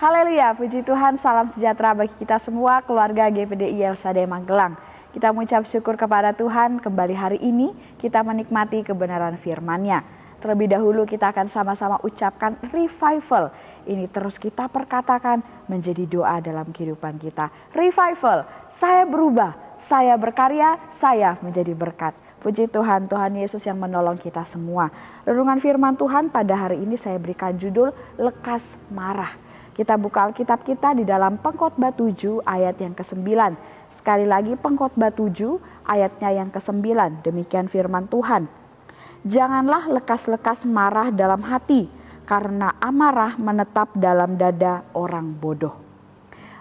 Haleluya, puji Tuhan, salam sejahtera bagi kita semua, keluarga GPDI LSD Magelang. Kita mengucap syukur kepada Tuhan, kembali hari ini kita menikmati kebenaran firman-Nya. Terlebih dahulu kita akan sama-sama ucapkan revival. Ini terus kita perkatakan menjadi doa dalam kehidupan kita. Revival, saya berubah, saya berkarya, saya menjadi berkat. Puji Tuhan, Tuhan Yesus yang menolong kita semua. Renungan firman Tuhan pada hari ini saya berikan judul Lekas Marah. Kita buka Alkitab kita di dalam Pengkhotbah 7 ayat yang ke-9. Sekali lagi Pengkhotbah 7 ayatnya yang ke-9. Demikian firman Tuhan. Janganlah lekas-lekas marah dalam hati, karena amarah menetap dalam dada orang bodoh.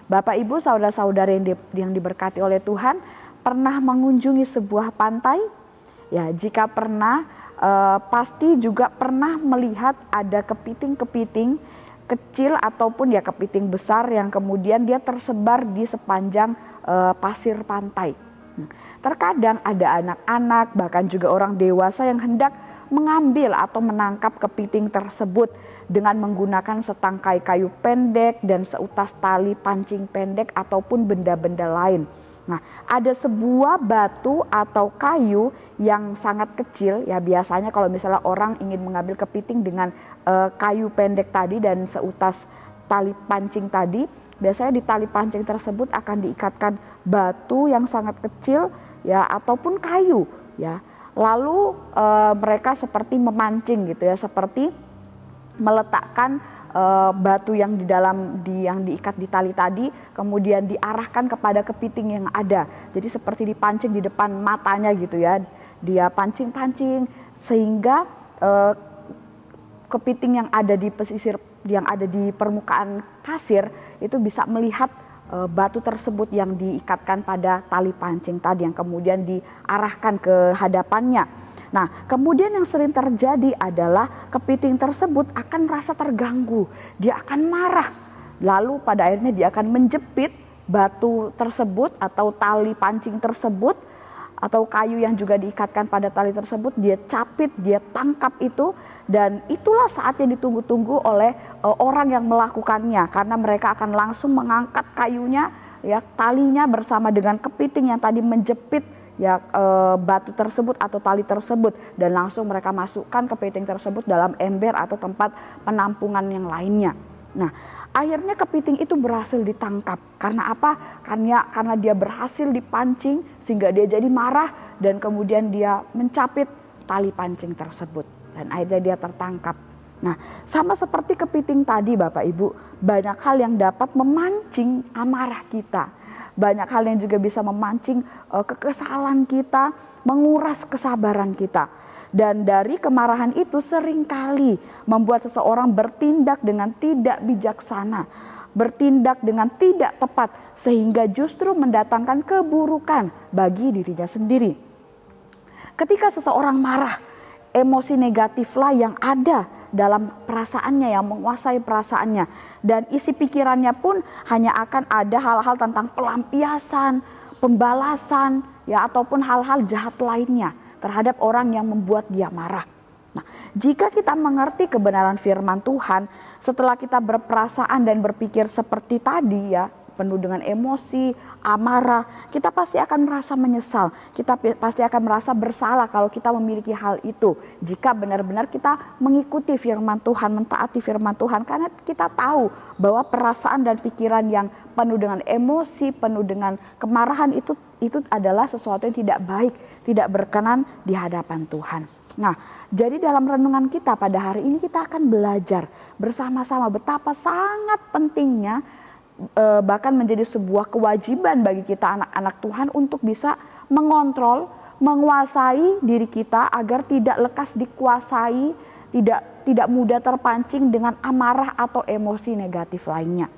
Bapak Ibu, saudara-saudari yang diberkati oleh Tuhan, pernah mengunjungi sebuah pantai? Ya, jika pernah, pasti juga pernah melihat ada kepiting-kepiting kecil ataupun ya kepiting besar yang kemudian dia tersebar di sepanjang pasir pantai. Terkadang ada anak-anak bahkan juga orang dewasa yang hendak mengambil atau menangkap kepiting tersebut dengan menggunakan setangkai kayu pendek dan seutas tali pancing pendek ataupun benda-benda lain. Nah, ada sebuah batu atau kayu yang sangat kecil, ya biasanya kalau misalnya orang ingin mengambil kepiting dengan kayu pendek tadi dan seutas tali pancing tadi, biasanya di tali pancing tersebut akan diikatkan batu yang sangat kecil ya ataupun kayu ya. Lalu mereka seperti memancing gitu ya, seperti meletakkan batu yang yang diikat di tali tadi kemudian diarahkan kepada kepiting yang ada. Jadi seperti dipancing di depan matanya gitu ya. Dia pancing-pancing sehingga kepiting yang ada di pesisir, yang ada di permukaan pasir itu bisa melihat batu tersebut yang diikatkan pada tali pancing tadi yang kemudian diarahkan ke hadapannya. Nah, kemudian yang sering terjadi adalah kepiting tersebut akan merasa terganggu, dia akan marah. Lalu pada akhirnya dia akan menjepit batu tersebut atau tali pancing tersebut atau kayu yang juga diikatkan pada tali tersebut, dia capit, dia tangkap itu, dan itulah saat yang ditunggu-tunggu oleh orang yang melakukannya karena mereka akan langsung mengangkat kayunya ya, talinya bersama dengan kepiting yang tadi menjepit ya batu tersebut atau tali tersebut, dan langsung mereka masukkan kepiting tersebut dalam ember atau tempat penampungan yang lainnya. Nah, akhirnya kepiting itu berhasil ditangkap. Karena apa? Karena dia berhasil dipancing sehingga dia jadi marah dan kemudian dia mencapit tali pancing tersebut dan akhirnya dia tertangkap. Nah, sama seperti kepiting tadi Bapak Ibu, banyak hal yang dapat memancing amarah kita. Banyak hal yang juga bisa memancing kekesalan kita, menguras kesabaran kita. Dan dari kemarahan itu seringkali membuat seseorang bertindak dengan tidak bijaksana, bertindak dengan tidak tepat, sehingga justru mendatangkan keburukan bagi dirinya sendiri. Ketika seseorang marah, emosi negatiflah yang ada dalam perasaannya, yang menguasai perasaannya, dan isi pikirannya pun hanya akan ada hal-hal tentang pelampiasan, pembalasan ya ataupun hal-hal jahat lainnya terhadap orang yang membuat dia marah. Nah, jika kita mengerti kebenaran firman Tuhan, setelah kita berperasaan dan berpikir seperti tadi ya, penuh dengan emosi, amarah, kita pasti akan merasa menyesal. Kita pasti akan merasa bersalah kalau kita memiliki hal itu. Jika benar-benar kita mengikuti firman Tuhan, mentaati firman Tuhan. Karena kita tahu bahwa perasaan dan pikiran yang penuh dengan emosi, penuh dengan kemarahan itu adalah sesuatu yang tidak baik, tidak berkenan di hadapan Tuhan. Nah, jadi dalam renungan kita pada hari ini kita akan belajar bersama-sama betapa sangat pentingnya bahkan menjadi sebuah kewajiban bagi kita anak-anak Tuhan untuk bisa mengontrol, menguasai diri kita agar tidak lekas dikuasai, tidak mudah terpancing dengan amarah atau emosi negatif lainnya.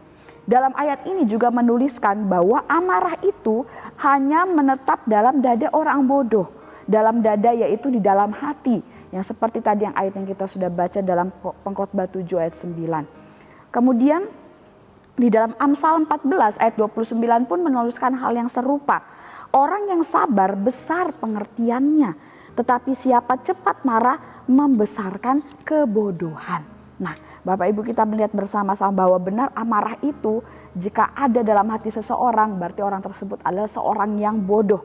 Dalam ayat ini juga menuliskan bahwa amarah itu hanya menetap dalam dada orang bodoh, dalam dada yaitu di dalam hati, yang seperti tadi yang ayat yang kita sudah baca dalam Pengkhotbah 7 ayat 9. Kemudian di dalam Amsal 14 ayat 29 pun menuliskan hal yang serupa. Orang yang sabar besar pengertiannya, tetapi siapa cepat marah membesarkan kebodohan. Nah, Bapak Ibu, kita melihat bersama-sama bahwa benar amarah itu jika ada dalam hati seseorang, berarti orang tersebut adalah seorang yang bodoh.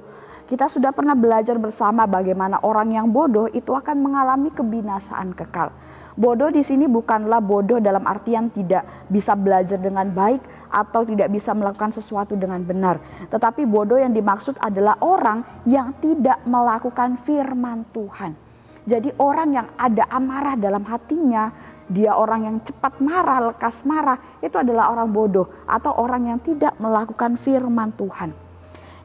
Kita sudah pernah belajar bersama bagaimana orang yang bodoh itu akan mengalami kebinasaan kekal. Bodoh di sini bukanlah bodoh dalam artian tidak bisa belajar dengan baik atau tidak bisa melakukan sesuatu dengan benar. Tetapi bodoh yang dimaksud adalah orang yang tidak melakukan firman Tuhan. Jadi orang yang ada amarah dalam hatinya, dia orang yang cepat marah, lekas marah, itu adalah orang bodoh atau orang yang tidak melakukan firman Tuhan.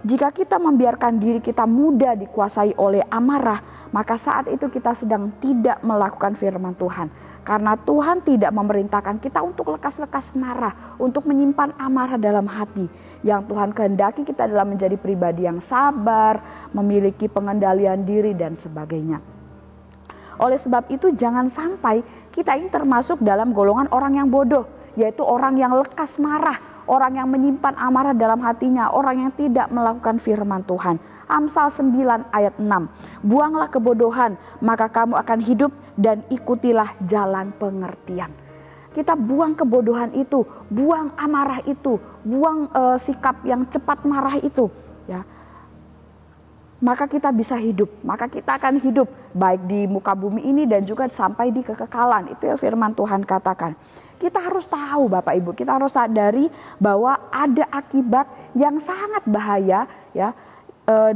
Jika kita membiarkan diri kita mudah dikuasai oleh amarah, maka saat itu kita sedang tidak melakukan firman Tuhan. Karena Tuhan tidak memerintahkan kita untuk lekas-lekas marah, untuk menyimpan amarah dalam hati. Yang Tuhan kehendaki kita adalah menjadi pribadi yang sabar, memiliki pengendalian diri dan sebagainya. Oleh sebab itu jangan sampai kita ini termasuk dalam golongan orang yang bodoh, yaitu orang yang lekas marah, orang yang menyimpan amarah dalam hatinya, orang yang tidak melakukan firman Tuhan. Amsal 9 ayat 6. Buanglah kebodohan, maka kamu akan hidup dan ikutilah jalan pengertian. Kita buang kebodohan itu, buang amarah itu, buang sikap yang cepat marah itu, ya. Maka kita bisa hidup, maka kita akan hidup baik di muka bumi ini dan juga sampai di kekekalan. Itu yang firman Tuhan katakan. Kita harus tahu Bapak Ibu, kita harus sadari bahwa ada akibat yang sangat bahaya ya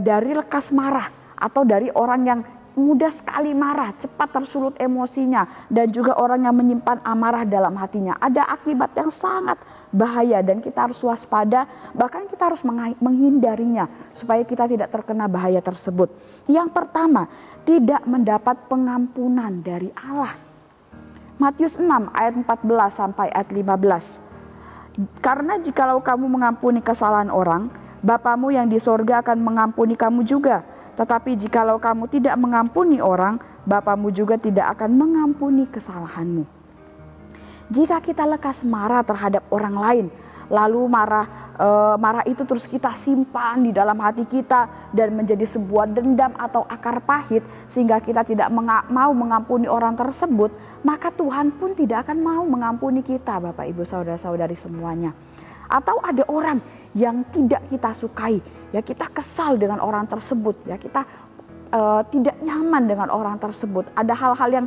dari lekas marah atau dari orang yang mudah sekali marah, cepat tersulut emosinya, dan juga orang yang menyimpan amarah dalam hatinya. Ada akibat yang sangat bahaya dan kita harus waspada, bahkan kita harus menghindarinya supaya kita tidak terkena bahaya tersebut. Yang pertama, tidak mendapat pengampunan dari Allah. Matius 6 ayat 14 sampai ayat 15. Karena jikalau kamu mengampuni kesalahan orang, Bapamu yang di sorga akan mengampuni kamu juga. Tetapi jikalau kamu tidak mengampuni orang, Bapamu juga tidak akan mengampuni kesalahanmu. Jika kita lekas marah terhadap orang lain, lalu marah itu terus kita simpan di dalam hati kita dan menjadi sebuah dendam atau akar pahit sehingga kita tidak mau mengampuni orang tersebut, maka Tuhan pun tidak akan mau mengampuni kita, Bapak Ibu saudara-saudari semuanya. Atau ada orang yang tidak kita sukai, ya kita kesal dengan orang tersebut, ya kita tidak nyaman dengan orang tersebut. Ada hal-hal yang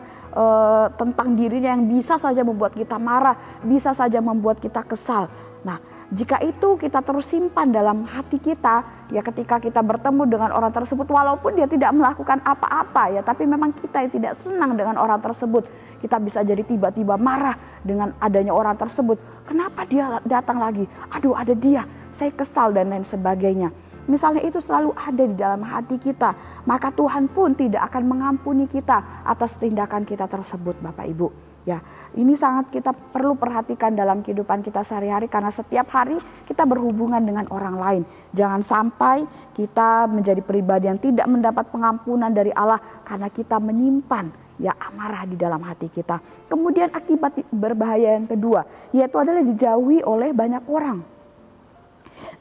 tentang dirinya yang bisa saja membuat kita marah, bisa saja membuat kita kesal. Nah, jika itu kita terus simpan dalam hati kita, ya ketika kita bertemu dengan orang tersebut, walaupun dia tidak melakukan apa-apa ya, tapi memang kita yang tidak senang dengan orang tersebut, kita bisa jadi tiba-tiba marah dengan adanya orang tersebut. Kenapa dia datang lagi? Aduh, ada dia, saya kesal dan lain sebagainya. Misalnya itu selalu ada di dalam hati kita, maka Tuhan pun tidak akan mengampuni kita atas tindakan kita tersebut, Bapak Ibu. Ya, ini sangat kita perlu perhatikan dalam kehidupan kita sehari-hari karena setiap hari kita berhubungan dengan orang lain. Jangan sampai kita menjadi pribadi yang tidak mendapat pengampunan dari Allah karena kita menyimpan ya amarah di dalam hati kita. Kemudian akibat berbahaya yang kedua, yaitu adalah dijauhi oleh banyak orang.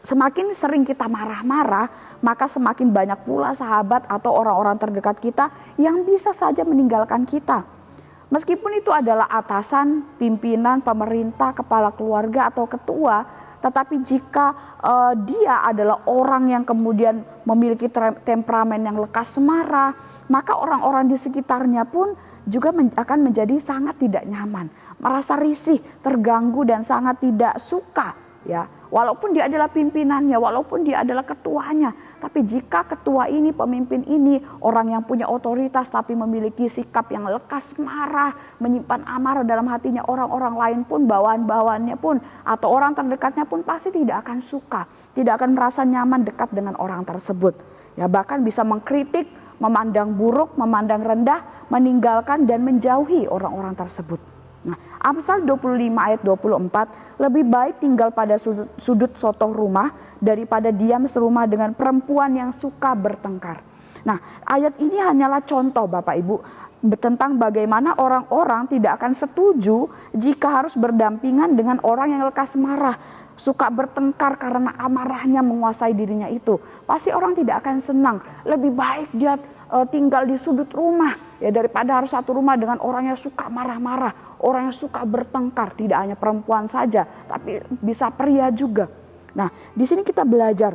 Semakin sering kita marah-marah, maka semakin banyak pula sahabat atau orang-orang terdekat kita yang bisa saja meninggalkan kita. Meskipun itu adalah atasan, pimpinan, pemerintah, kepala keluarga atau ketua, tetapi jika dia adalah orang yang kemudian memiliki temperamen yang lekas marah, maka orang-orang di sekitarnya pun juga akan menjadi sangat tidak nyaman, merasa risih, terganggu dan sangat tidak suka ya. Walaupun dia adalah pimpinannya, walaupun dia adalah ketuanya, tapi jika ketua ini, pemimpin ini, orang yang punya otoritas tapi memiliki sikap yang lekas marah, menyimpan amarah dalam hatinya, orang-orang lain pun, bawahan-bawahannya pun, atau orang terdekatnya pun pasti tidak akan suka, tidak akan merasa nyaman dekat dengan orang tersebut. Ya, bahkan bisa mengkritik, memandang buruk, memandang rendah, meninggalkan dan menjauhi orang-orang tersebut. Nah, Amsal 25 ayat 24, lebih baik tinggal pada sudut sotoh rumah daripada diam serumah dengan perempuan yang suka bertengkar. Nah, ayat ini hanyalah contoh Bapak Ibu tentang bagaimana orang-orang tidak akan setuju jika harus berdampingan dengan orang yang lekas marah. suka bertengkar karena amarahnya menguasai dirinya itu, pasti orang tidak akan senang. Lebih baik dia tinggal di sudut rumah ya daripada harus satu rumah dengan orang yang suka marah-marah, orang yang suka bertengkar. Tidak hanya perempuan saja, tapi bisa pria juga. Nah, di sini kita belajar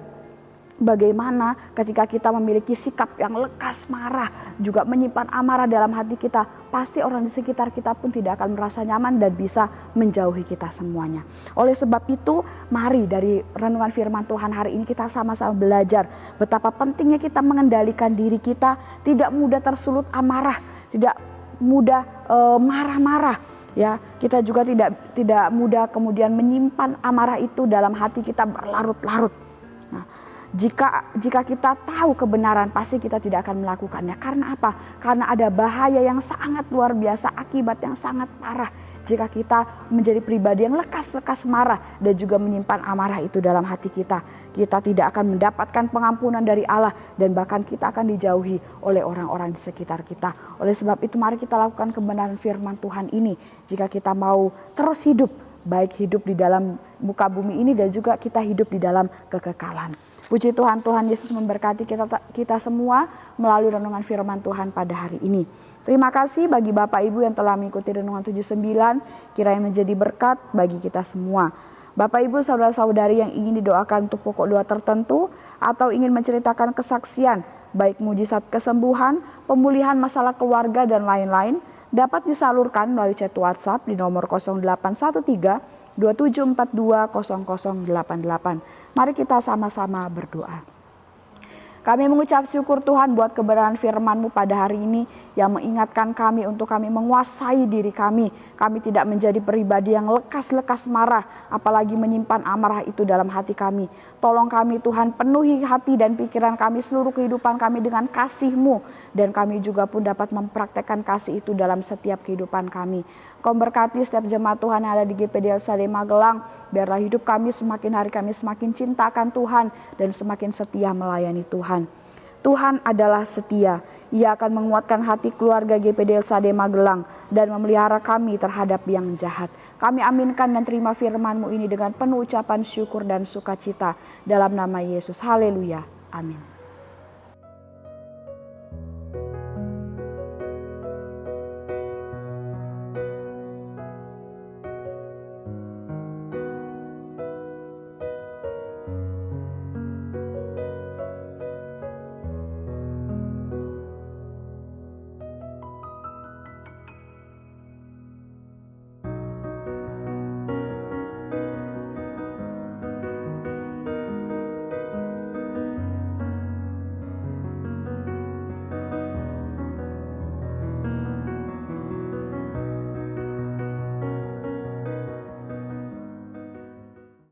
bagaimana ketika kita memiliki sikap yang lekas marah, juga menyimpan amarah dalam hati kita, pasti orang di sekitar kita pun tidak akan merasa nyaman dan bisa menjauhi kita semuanya. Oleh sebab itu, mari dari renungan firman Tuhan hari ini kita sama-sama belajar betapa pentingnya kita mengendalikan diri kita, tidak mudah tersulut amarah, tidak mudah marah-marah. Ya, kita juga tidak mudah kemudian menyimpan amarah itu dalam hati kita berlarut-larut. Nah, jika kita tahu kebenaran, pasti kita tidak akan melakukannya. Karena apa? Karena ada bahaya yang sangat luar biasa, akibat yang sangat parah jika kita menjadi pribadi yang lekas-lekas marah dan juga menyimpan amarah itu dalam hati kita. Kita tidak akan mendapatkan pengampunan dari Allah dan bahkan kita akan dijauhi oleh orang-orang di sekitar kita. Oleh sebab itu mari kita lakukan kebenaran firman Tuhan ini jika kita mau terus hidup, baik hidup di dalam muka bumi ini dan juga kita hidup di dalam kekekalan. Puji Tuhan, Tuhan Yesus memberkati kita semua melalui renungan firman Tuhan pada hari ini. Terima kasih bagi Bapak Ibu yang telah mengikuti renungan 79, kiranya menjadi berkat bagi kita semua. Bapak Ibu saudara-saudari yang ingin didoakan untuk pokok doa tertentu atau ingin menceritakan kesaksian, baik mujizat kesembuhan, pemulihan masalah keluarga dan lain-lain, dapat disalurkan melalui chat WhatsApp di nomor 0813 27420088. Mari kita sama-sama berdoa. Kami mengucap syukur Tuhan buat kebenaran firman-Mu pada hari ini yang mengingatkan kami untuk kami menguasai diri kami. Kami tidak menjadi pribadi yang lekas-lekas marah, apalagi menyimpan amarah itu dalam hati kami. Tolong kami Tuhan, penuhi hati dan pikiran kami, seluruh kehidupan kami dengan kasih-Mu. Dan kami juga pun dapat mempraktekkan kasih itu dalam setiap kehidupan kami. Kau berkati setiap jemaat Tuhan yang ada di GPD LCD Magelang. Biarlah hidup kami semakin hari kami semakin cinta akan Tuhan dan semakin setia melayani Tuhan. Tuhan adalah setia. Ia akan menguatkan hati keluarga GPD LCD Magelang dan memelihara kami terhadap yang jahat. Kami aminkan dan terima firman-Mu ini dengan penuh ucapan syukur dan sukacita. Dalam nama Yesus. Haleluya. Amin.